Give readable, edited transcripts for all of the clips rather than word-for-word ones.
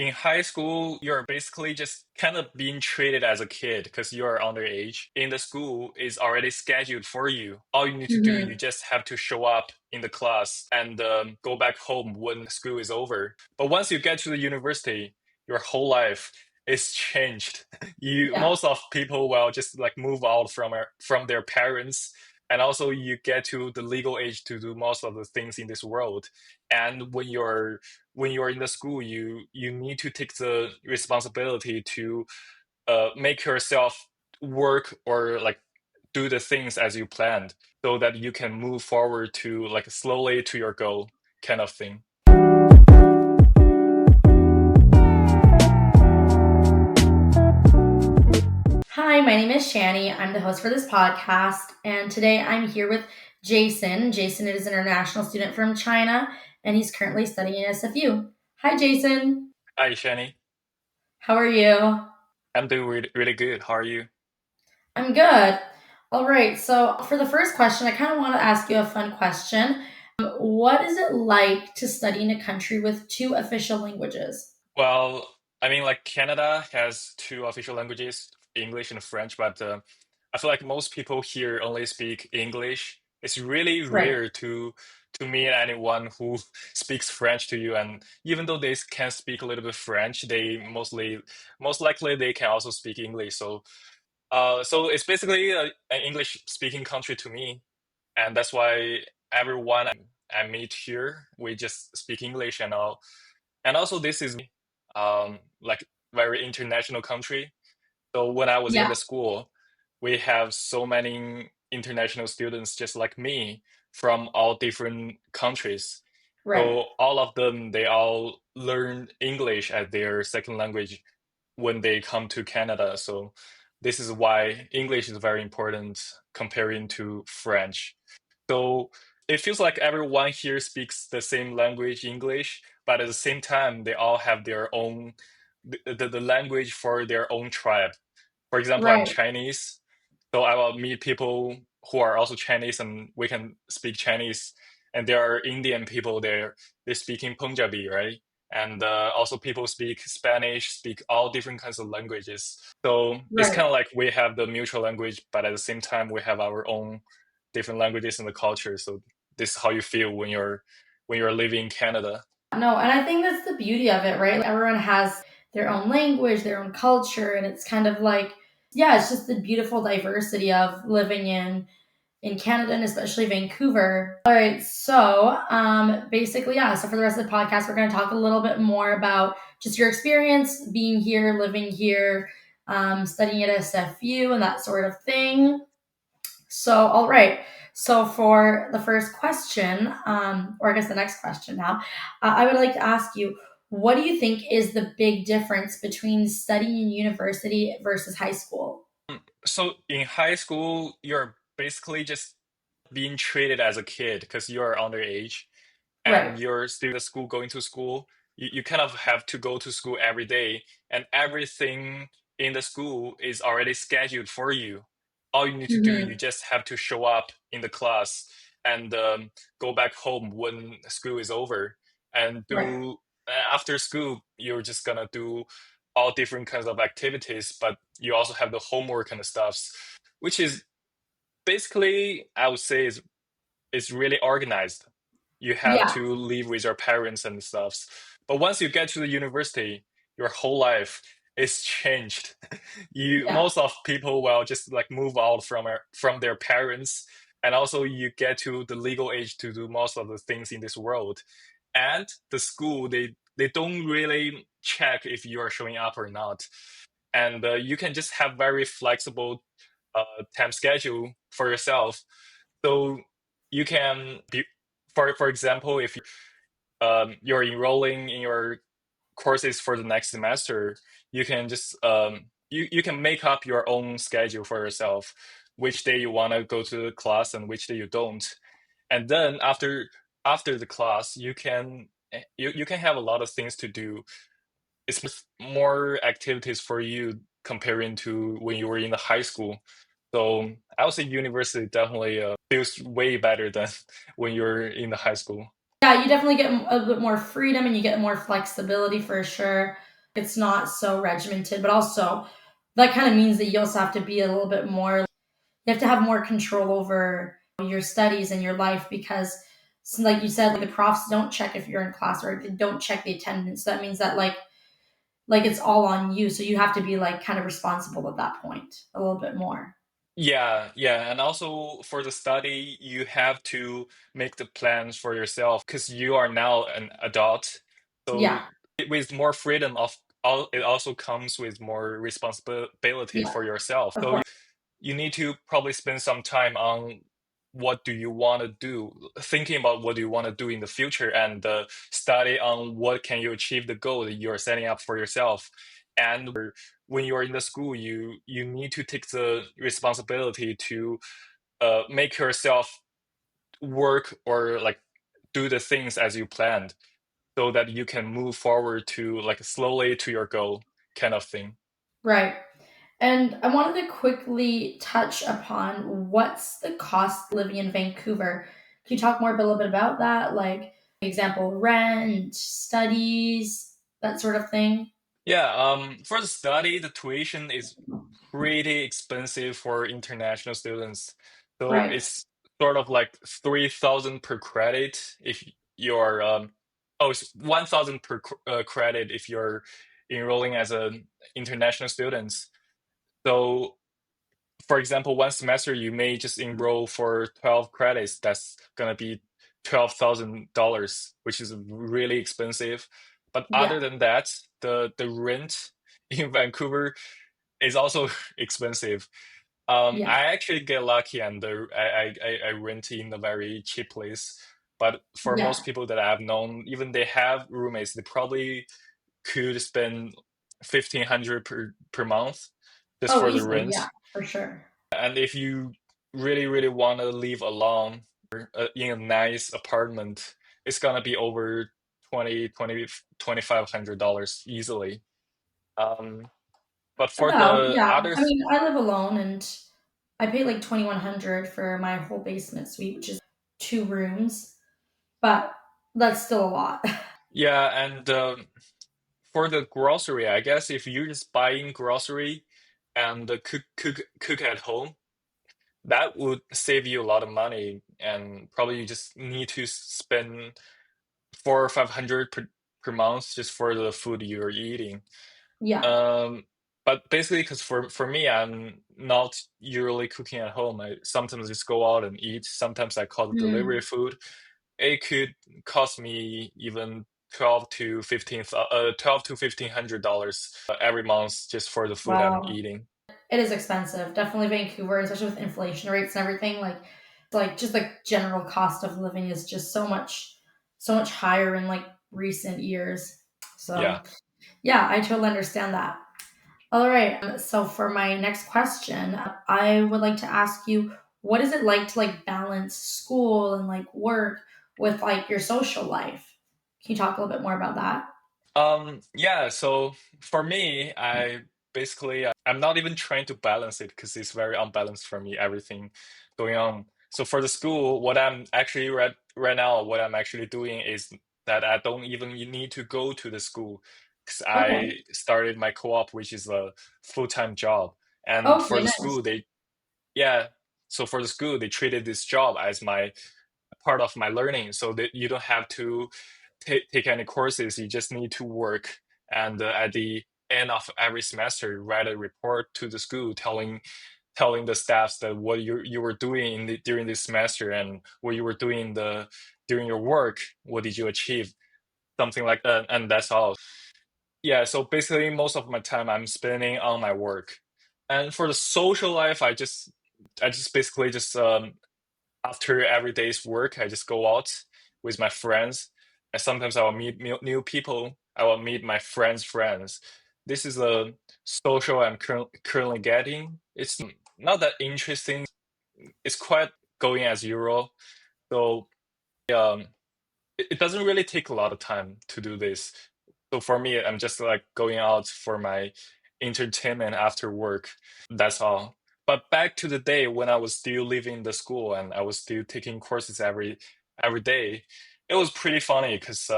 In high school, you're basically just kind of being treated as a kid because you're underage. In the school is already scheduled for you. All you need to do, you Hmm. just have to show up in the class and go back home when school is over. But once you get to the university, your whole life is changed. You Yeah. most of people will just like move out from their parents, and also you get to the legal age to do most of the things in this world. And when you're in the school, you need to take the responsibility to make yourself work or like do the things as you planned, so that you can move forward to like slowly to your goal, kind of thing. Hi, my name is Shani. I'm the host for this podcast, and today I'm here with Jason. Jason is an international student from China, and he's currently studying at SFU. Hi, Jason. Hi, Shani. How are you? I'm doing really, really good. How are you? I'm good. All right, so for the first question, I kind of want to ask you a fun question. What is it like to study in a country with two official languages? Well, I mean, like Canada has two official languages, English and French, but I feel like most people here only speak English. It's really Right, rare to meet anyone who speaks French to you, and even though they can speak a little bit French, they most likely they can also speak English. So it's basically an English speaking country to me, and that's why everyone I meet here, we just speak English and all. And also, this is like very international country. So when I was in yeah, the school, we have so many international students just like me from all different countries. right, So all of them, they all learn English as their second language when they come to Canada. So this is why English is very important comparing to French. So it feels like everyone here speaks the same language, English, but at the same time, they all have their own the language for their own tribe. For example, I'm right. Chinese, so I will meet people who are also Chinese, and we can speak Chinese. And there are Indian people there; they speak in Punjabi, right? And also people speak Spanish, speak all different kinds of languages. So it's Right. kind of like we have the mutual language, but at the same time, we have our own different languages and the culture. So this is how you feel when you're living in Canada. No, and I think that's the beauty of it, right? Like, everyone has their own language, their own culture, and it's kind of like, yeah, it's just the beautiful diversity of living in Canada and especially Vancouver. All right, so basically, yeah. So for the rest of the podcast, we're going to talk a little bit more about just your experience being here, living here, studying at SFU, and that sort of thing. So, all right. So, for the first question, or I guess the next question now, I would like to ask you, what do you think is the big difference between studying in university versus high school? So in high school, you're basically just being treated as a kid because you're underage Right. and you're still at school, going to school. You kind of have to go to school every day, and everything in the school is already scheduled for you. All you need to do, you Hmm. just have to show up in the class and go back home when school is over. And Right. after school, you're just gonna do all different kinds of activities, but you also have the homework and the stuffs, which is basically, I would say, is really organized. You have Yeah. to live with your parents and stuffs. But once you get to the university, your whole life is changed. You Yeah. most of people will just like move out from their parents, and also you get to the legal age to do most of the things in this world. And the school, they don't really check if you are showing up or not, and you can just have very flexible time schedule for yourself. So you can be, for example, if you're enrolling in your courses for the next semester, you can just you can make up your own schedule for yourself, which day you want to go to the class and which day you don't. And then after the class, you can have a lot of things to do. It's more activities for you comparing to when you were in the high school. So I would say university definitely feels way better than when you're in the high school. Yeah, you definitely get a bit more freedom and you get more flexibility for sure. It's not so regimented, but also that kind of means that you also have to be a little bit more, you have to have more control over your studies and your life because, so like you said, like the profs don't check if you're in class or they don't check the attendance. So that means that like it's all on you. So you have to be like kind of responsible at that point a little bit more. Yeah, yeah, and also for the study, you have to make the plans for yourself because you are now an adult. So Yeah. with more freedom of all, it also comes with more responsibility Yeah. for yourself. Of So course. you need to probably spend some time on what do you want to do, thinking about what do you want to do in the future, and study on what can you achieve the goal that you are setting up for yourself. And when you are in the school, you need to take the responsibility to make yourself work or like do the things as you planned, so that you can move forward to like slowly to your goal, kind of thing. Right. And I wanted to quickly touch upon what's the cost living in Vancouver. Can you talk more a little bit about that? Like, example, rent, studies, that sort of thing? Yeah, for the study, the tuition is pretty expensive for international students. So Right. it's sort of like 3,000 per credit if you're oh, it's 1,000 per credit if you're enrolling as an international student. So for example, one semester you may just enroll for 12 credits. That's gonna be $12,000, which is really expensive. But Yeah. other than that, the rent in Vancouver is also expensive. Yeah. I actually get lucky and I rent in a very cheap place. But for Yeah. most people that I've known, even they have roommates, they probably could spend 1,500 per month just Oh, for the easily. Yeah, rent. for sure. And if you really, really want to live alone in a nice apartment, it's gonna be over 2,500 dollars easily. Um, but for About, the yeah. I others, mean, I live alone and I pay like 2,100 for my whole basement suite, which is two rooms, but that's still a lot. yeah, and for the grocery, I guess if you're just buying grocery and cook at home, that would save you a lot of money, and probably you just need to spend 400 or 500 per month just for the food you're eating. Yeah. Um, but basically, because for me, I'm not usually cooking at home. I sometimes just go out and eat. Sometimes I call delivery Mm. food. It could cost me even 12 to $1,500 every month just for the food I'm Wow. eating. It is expensive. Definitely Vancouver, especially with inflation rates and everything. Like just the general cost of living is just so much higher in like recent years. So Yeah. yeah, I totally understand that. All right. So for my next question, I would like to ask you, what is it like to like balance school and like work with like your social life? Can you talk a little bit more about that? Yeah, so for me, I basically I'm not even trying to balance it because it's very unbalanced for me, everything going on. So for the school, what I'm actually right now, what I'm actually doing is that I don't even need to go to the school because Okay. I started my co-op, which is a full-time job. And for Okay, the nice. school, yeah, so for the school, they treated this job as my part of my learning, so that you don't have to take any courses. You just need to work, and at the end of every semester, write a report to the school telling the staffs that what you were doing during this semester and what you were doing during your work. What did you achieve? Something like that, and that's all. Yeah, so basically, most of my time I'm spending on my work, and for the social life, I just basically just after every day's work, I just go out with my friends, and sometimes I will meet new people. I will meet my friends' friends. This is a social I'm currently getting. It's not that interesting. It's quite going as usual. So um, it doesn't really take a lot of time to do this. So for me, I'm just like going out for my entertainment after work. That's all. But back to the day when I was still living in the school and I was still taking courses every day, it was pretty funny because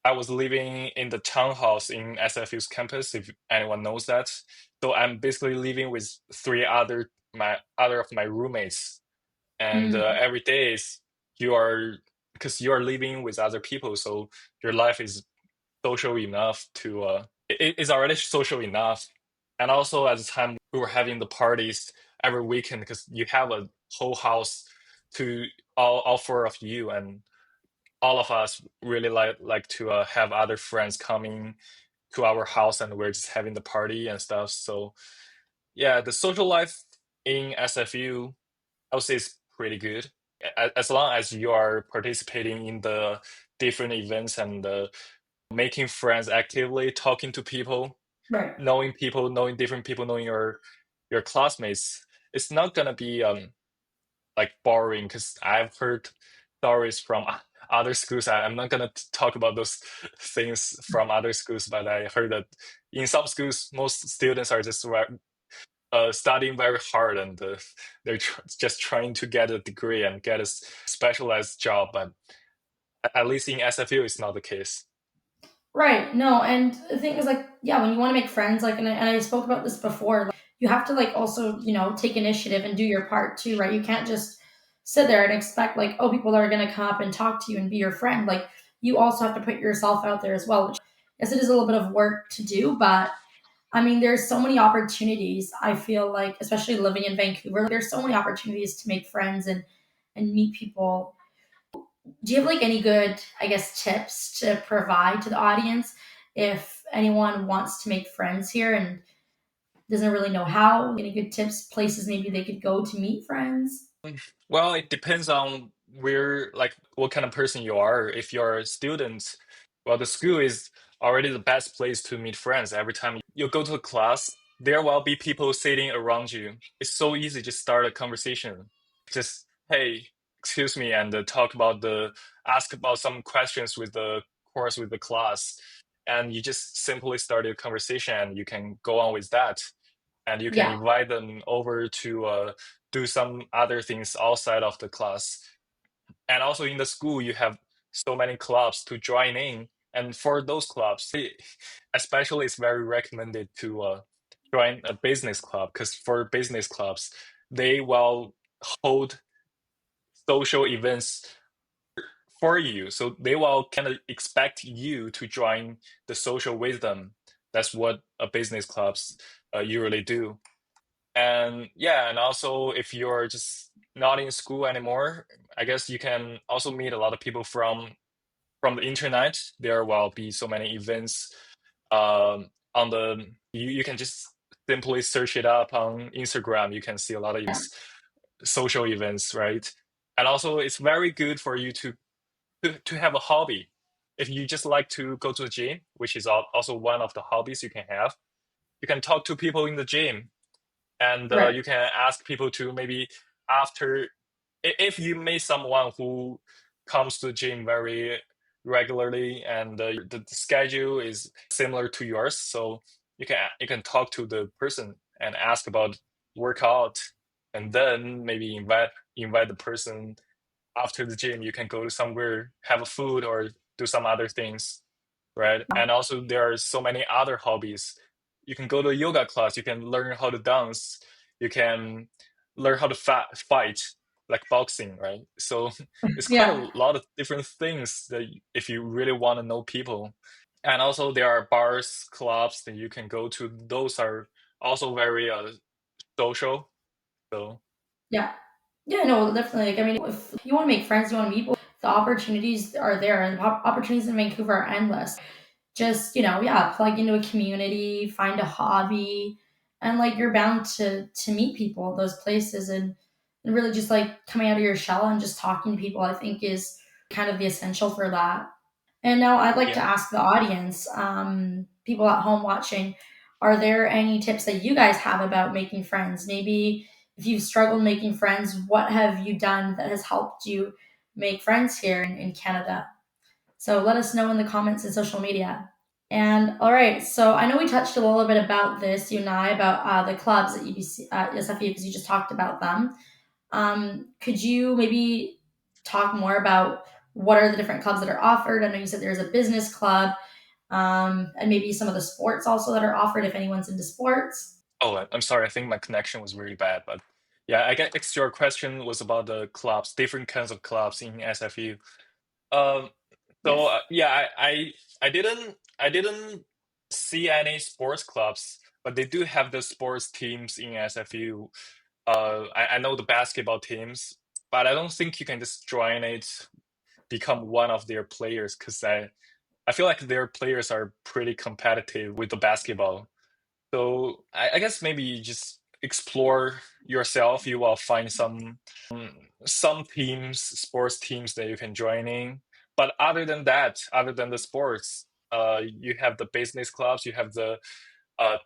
I was living in the townhouse in SFU's campus, if anyone knows that. So I'm basically living with three other of my roommates, and Mm, every day is you are because you are living with other people, so your life is social enough to it is already social enough. And also at the time we were having the parties every weekend because you have a whole house to all four of you, and all of us really like to have other friends coming to our house, and we're just having the party and stuff. So yeah, the social life in SFU, I would say, is pretty good. As long as you are participating in the different events and making friends actively, talking to right. people, knowing different people, knowing your classmates, it's not gonna be like boring because I've heard stories from other schools. I'm not gonna talk about those things from other schools, but I heard that in some schools, most students are just studying very hard, and they're just trying to get a degree and get a specialized job. But at least in SFU, it's not the case. Right. No, and the thing is, like, yeah, when you want to make friends, like, and I spoke about this before, like, you have to, like, also, take initiative and do your part too, right? You can't just sit there and expect, like, oh, people are going to come up and talk to you and be your friend. Like, you also have to put yourself out there as well, which, yes, it is a little bit of work to do, but I mean, there's so many opportunities. I feel like, especially living in Vancouver, there's so many opportunities to make friends and meet people. Do you have like any good, I guess, tips to provide to the audience if anyone wants to make friends here and doesn't really know how? Any good tips, places maybe they could go to meet friends? Well, it depends on like, what kind of person you are. If you're a student, well, the school is already the best place to meet friends. Every time you go to a class, there will be people sitting around you. It's so easy to start a conversation. Just, hey, excuse me, and ask about some questions with the course, with the class. And you just simply start a conversation, and you can go on with that, and you can Yeah, invite them over to do some other things outside of the class. And also in the school, you have so many clubs to join in. And for those clubs, especially, it's very recommended to join a business club, because for business clubs, they will hold social events for you. So they will kind of expect you to join the social with them. That's what a business clubs usually do. And yeah, and also if you're just not in school anymore, I guess you can also meet a lot of people from the internet. There will be so many events on the you can just simply search it up on Instagram. You can see a lot of yeah, social events, right? And also it's very good for you to have a hobby. If you just like to go to the gym, which is also one of the hobbies you can have, you can talk to people in the gym, and right. you can ask people to maybe after if you meet someone who comes to the gym very regularly, and the schedule is similar to yours, so you can talk to the person and ask about workout, and then maybe invite the person after the gym. You can go to somewhere, have a food, or do some other things, right? And also there are so many other hobbies. You can go to a yoga class, you can learn how to dance, you can learn how to fight, like boxing, right? So it's quite a Yeah, lot of different things that if you really want to know people. And also there are bars, clubs that you can go to. Those are also very social. So yeah. Yeah, no, definitely. Like, I mean, if you want to make friends, you want to meet people, the opportunities are there, and the opportunities in Vancouver are endless. Just, yeah, plug into a community, find a hobby, and like you're bound to meet people at those places, and really just like coming out of your shell and just talking to people, I think is kind of the essential for that. And now I'd like to yeah. ask the audience, people at home watching, are there any tips that you guys have about making friends? Maybe if you've struggled making friends, what have you done that has helped you make friends here in Canada? So let us know in the comments and social media. And all right, so I know we touched a little bit about this, you and I, about the clubs at UBC, SFU, because you just talked about them. Could you maybe talk more about what are the different clubs that are offered? I know you said there's a business club, and maybe some of the sports also that are offered if anyone's into sports. Oh, I'm sorry. I think my connection was really bad, but yeah, I guess your question was about the clubs, different kinds of clubs in SFU. Um, Yes. yeah, I didn't see any sports clubs, but they do have the sports teams in SFU. I know the basketball teams, but I don't think you can just join it, become one of their players, because I feel like their players are pretty competitive with the basketball. So I guess maybe you just explore yourself. You will find some teams, sports teams that you can join in. But other than that, other than the sports, you have the business clubs, you have the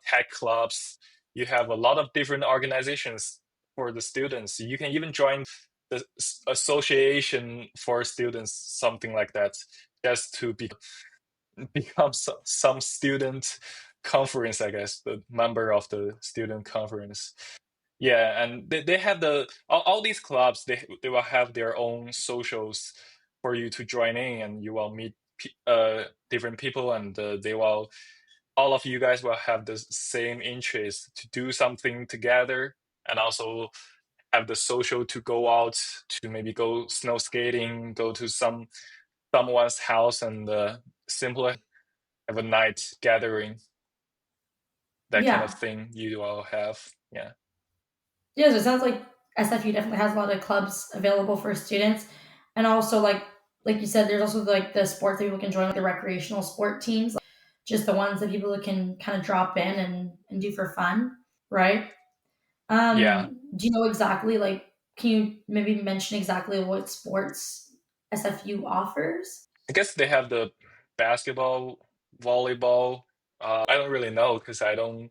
tech clubs, you have a lot of different organizations for the students. You can even join the association for students, something like that, just to become some student conference, I guess, the member of the student conference. Yeah, and they have all these clubs, they will have their own socials for you to join in, and you will meet different people, and they will all of you guys will have the same interest to do something together, and also have the social to go out to maybe go snow skating, go to someone's house, and simply have a night gathering, that kind of Yeah. thing you all have. Yeah. Yeah, so it sounds like SFU definitely has a lot of clubs available for students. And also like you said, there's also like the sports that people can join, like the recreational sport teams, like just the ones that people can kind of drop in and do for fun, right? Yeah. Do you know exactly like can you maybe mention exactly what sports SFU offers? I guess they have the basketball, volleyball. I don't really know because I don't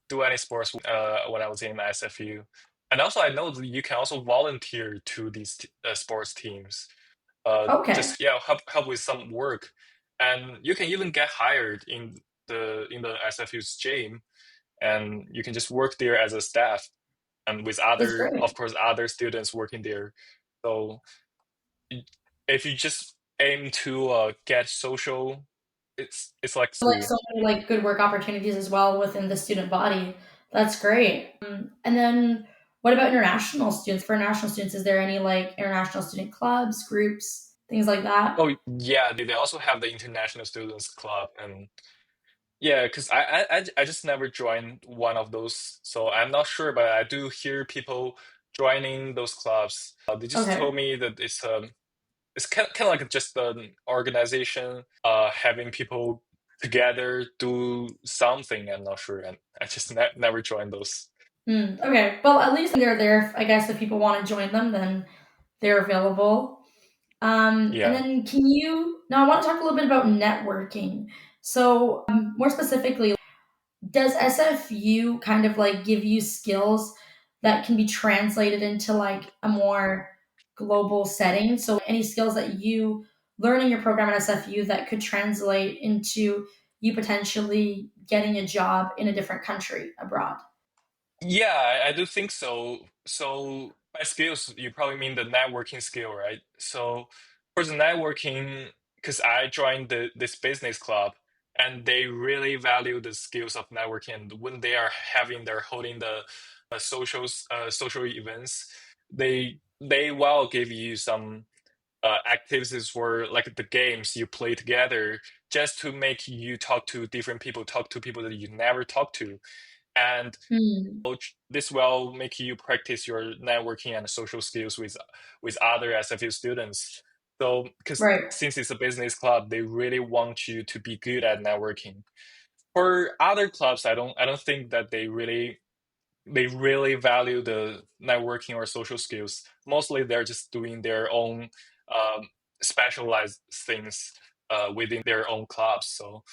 do any sports when I was in SFU. And also I know that you can also volunteer to these sports teams. Okay. Just yeah, help with some work. And you can even get hired in the SFU's gym, and you can just work there as a staff and with That's other, great. of course, other students working there. So if you just aim to get social, it's like Like school. so many like good work opportunities as well within the student body. That's great. And then what about international students? For international students, is there any like international student clubs, groups, things like that? Oh yeah, they also have the International Students Club, and yeah, because I just never joined one of those, so I'm not sure, but I do hear people joining those clubs. They just Okay. told me that it's kind of like just an organization having people together do something. I'm not sure, and I just never joined those. Okay. Well, at least they're there. I guess if people want to join them, then they're available. And Yeah. then can you now I want to talk a little bit about networking. So more specifically, does SFU kind of like give you skills that can be translated into like a more global setting? So any skills that you learn in your program at SFU that could translate into you potentially getting a job in a different country abroad. Yeah, I do think so. So by skills, you probably mean the networking skill, right? So for the networking, because I joined this business club, and they really value the skills of networking. And when they are holding the social events, they will give you some activities for like the games you play together, just to make you talk to people that you never talk to. And Hmm. this will make you practice your networking and social skills with other SFU students. So, because Right. since it's a business club, they really want you to be good at networking. For other clubs, I don't think that they really value the networking or social skills. Mostly, they're just doing their own um, specialized things within their own clubs. So,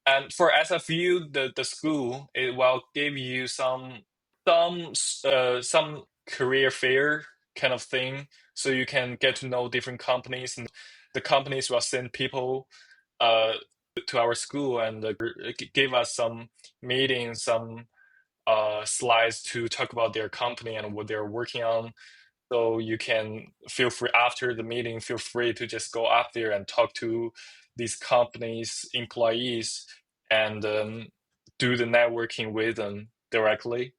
and for SFU, the school, it will give you some career fair kind of thing, so you can get to know different companies, and the companies will send people uh to our school, and give us some meetings, some slides to talk about their company and what they're working on. So you can feel free after the meeting, feel free to just go up there and talk to these companies, employees, and do the networking with them directly.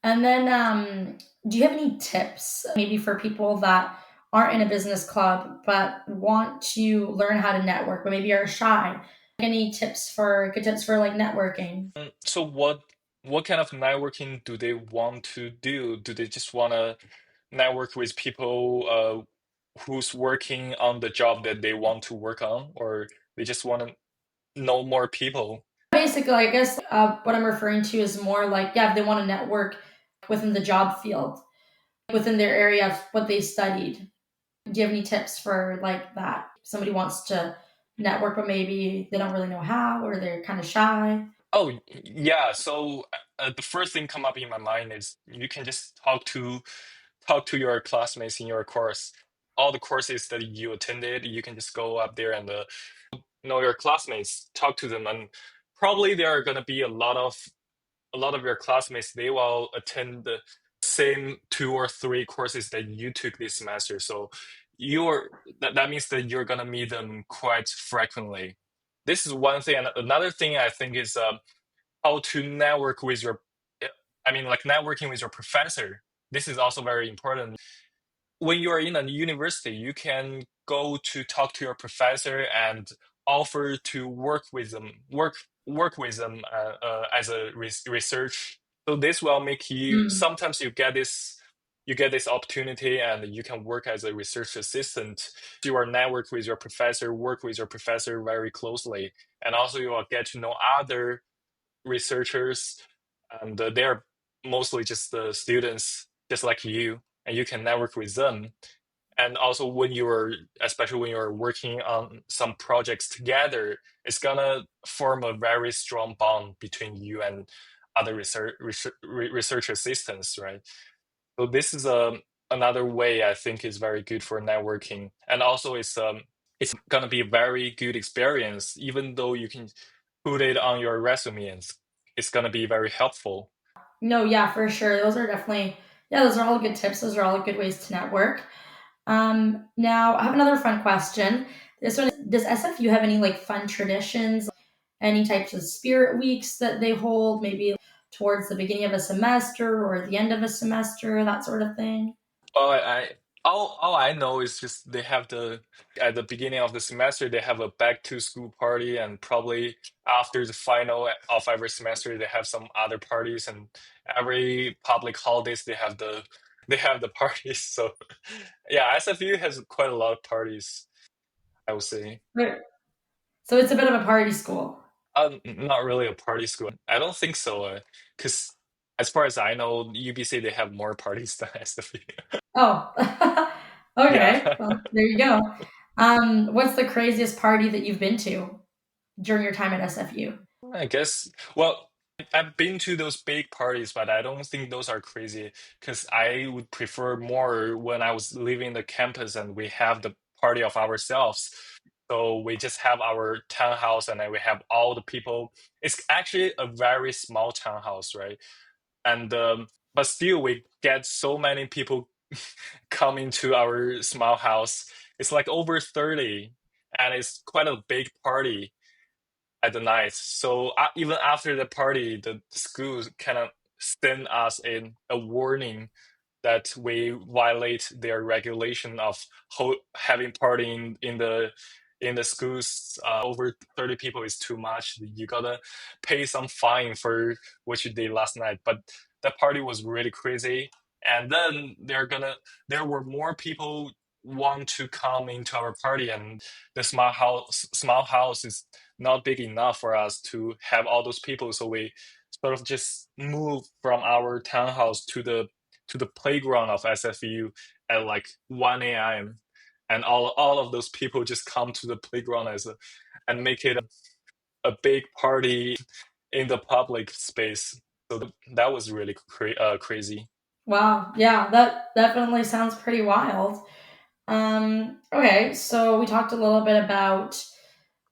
And then, do you have any tips maybe for people that aren't in a business club but want to learn how to network, but maybe are shy? Any tips for good tips for like networking? So what kind of networking do they want to do? Do they just want to network with people who's working on the job that they want to work on, or they just want to know more people? Basically, I guess what I'm referring to is more like, yeah, if they want to network within the job field, within their area of what they studied. Do you have any tips for like that? Somebody wants to network, but maybe they don't really know how, or they're kind of shy. Oh, yeah. So the first thing come up in my mind is you can just talk to your classmates in your course. All the courses that you attended, you can just go up there and know your classmates, talk to them, and probably there are gonna be a lot of your classmates. They will attend the same 2 or 3 courses that you took this semester. So you're that means that you're gonna meet them quite frequently. This is one thing, and another thing I think is how to network with your I mean, like networking with your professor. This is also very important. When you are in a university, you can go to talk to your professor and offer to work with them as a research. So this will make you, Mm. sometimes you get this opportunity and you can work as a research assistant. You are network with your professor, work with your professor very closely, and also you will get to know other researchers, and they're mostly just the students, just like you, and you can network with them. And also, especially when you're working on some projects together, it's gonna form a very strong bond between you and other research assistants, right? So this is another way I think is very good for networking, and also it's gonna be a very good experience, even though you can put it on your resume, and it's gonna be very helpful. No, yeah, for sure. Those are definitely, yeah, those are all good tips. Those are all good ways to network. Now, I have another fun question. This one, does SFU have any like fun traditions, any types of spirit weeks that they hold, maybe towards the beginning of a semester or the end of a semester, that sort of thing? Oh, all I know is just they have at the beginning of the semester they have a back to school party, and probably after the final of every semester they have some other parties, and every public holidays they have the parties. So yeah, SFU has quite a lot of parties, I would say. Right. So it's a bit of a party school. Not really a party school. I don't think so, because as far as I know, UBC they have more parties than SFU. Oh, Yeah. okay. Well, there you go. What's the craziest party that you've been to during your time at SFU? I guess, well, I've been to those big parties, but I don't think those are crazy because I would prefer more when I was leaving the campus and we have the party of ourselves. So we just have our townhouse and then we have all the people. It's actually a very small townhouse, right? And but still we get so many people coming to our small house. It's like over 30, and it's quite a big party at the night. So even after the party, the schools kind of send us a warning that we violate their regulation of having partying in the schools. Over 30 people is too much. You gotta pay some fine for what you did last night. But that party was really crazy. And then there were more people want to come into our party, and the small house is not big enough for us to have all those people. So we sort of just moved from our townhouse to the playground of SFU at like 1 a.m. And all of those people just come to the playground and make it a big party in the public space. So that was really crazy. Wow, yeah, that definitely sounds pretty wild. Okay, so we talked a little bit about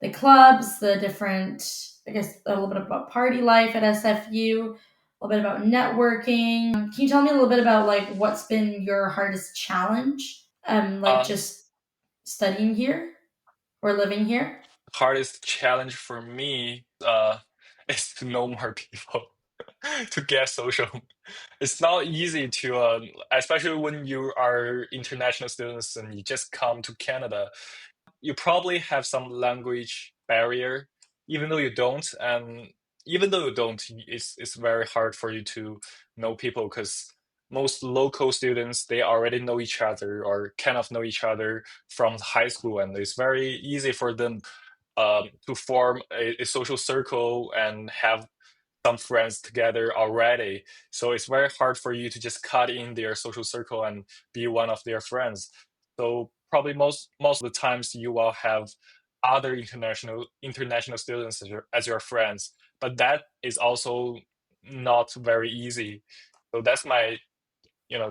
the clubs, the different, I guess, a little bit about party life at SFU. a little bit about networking. Can you tell me a little bit about like what's been your hardest challenge? Like Um, just studying here or living here? Hardest challenge for me is to know more people, to get social. It's not easy to especially when you are international students and you just come to Canada. You probably have some language barrier, even though you don't. And even though you don't, it's very hard for you to know people because most local students they already know each other or kind of know each other from high school, and it's very easy for them to form a social circle and have some friends together already. So it's very hard for you to just cut in their social circle and be one of their friends. So probably most of the times you will have other international students as your friends, but that is also not very easy. So that's my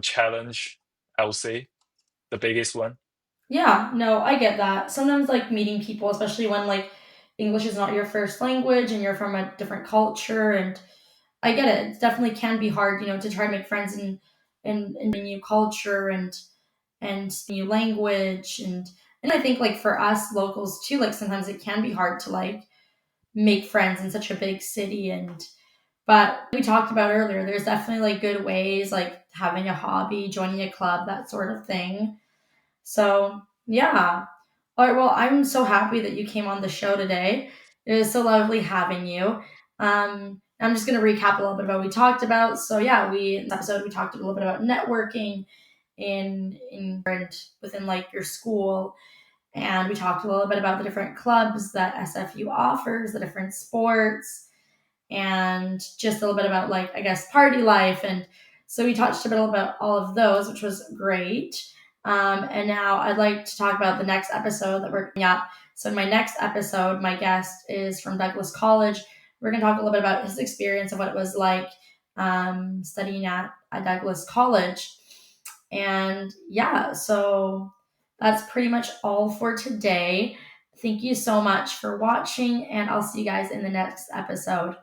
challenge. I would say the biggest one. Yeah, no, I get that. Sometimes like meeting people, especially when like English is not your first language and you're from a different culture, and I get it. It definitely can be hard, to try to make friends in a new culture and new language, and I think like for us locals too, like sometimes it can be hard to like make friends in such a big city. And but we talked about earlier, there's definitely like good ways, like having a hobby, joining a club, that sort of thing. So yeah. All right. Well, I'm so happy that you came on the show today. It was so lovely having you. I'm just going to recap a little bit about what we talked about. So yeah, we in this episode we talked a little bit about networking in and within like your school, and we talked a little bit about the different clubs that SFU offers, the different sports, and just a little bit about like I guess party life. And so we touched a bit about all of those, which was great. And now I'd like to talk about the next episode that we're coming up. So in my next episode, my guest is from Douglas College. We're going to talk a little bit about his experience of what it was like studying at Douglas College. And yeah, so that's pretty much all for today. Thank you so much for watching, and I'll see you guys in the next episode.